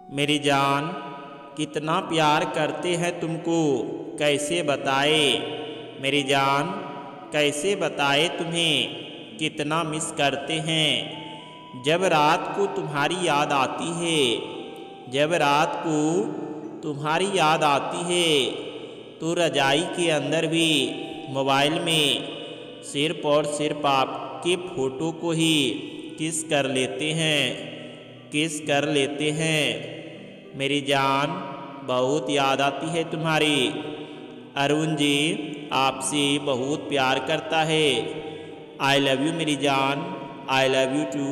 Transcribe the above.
मेरी जान कितना प्यार करते हैं तुमको कैसे बताए। मेरी जान कैसे बताए तुम्हें कितना मिस करते हैं। जब रात को तुम्हारी याद आती है, जब रात को तुम्हारी याद आती है तो रजाई के अंदर भी मोबाइल में सिर्फ और सिर्फ आपके फ़ोटो को ही किस कर लेते हैं, किस कर लेते हैं। मेरी जान बहुत याद आती है तुम्हारी। अरुण जी आपसे बहुत प्यार करता है। आई लव यू मेरी जान, आई लव यू टू।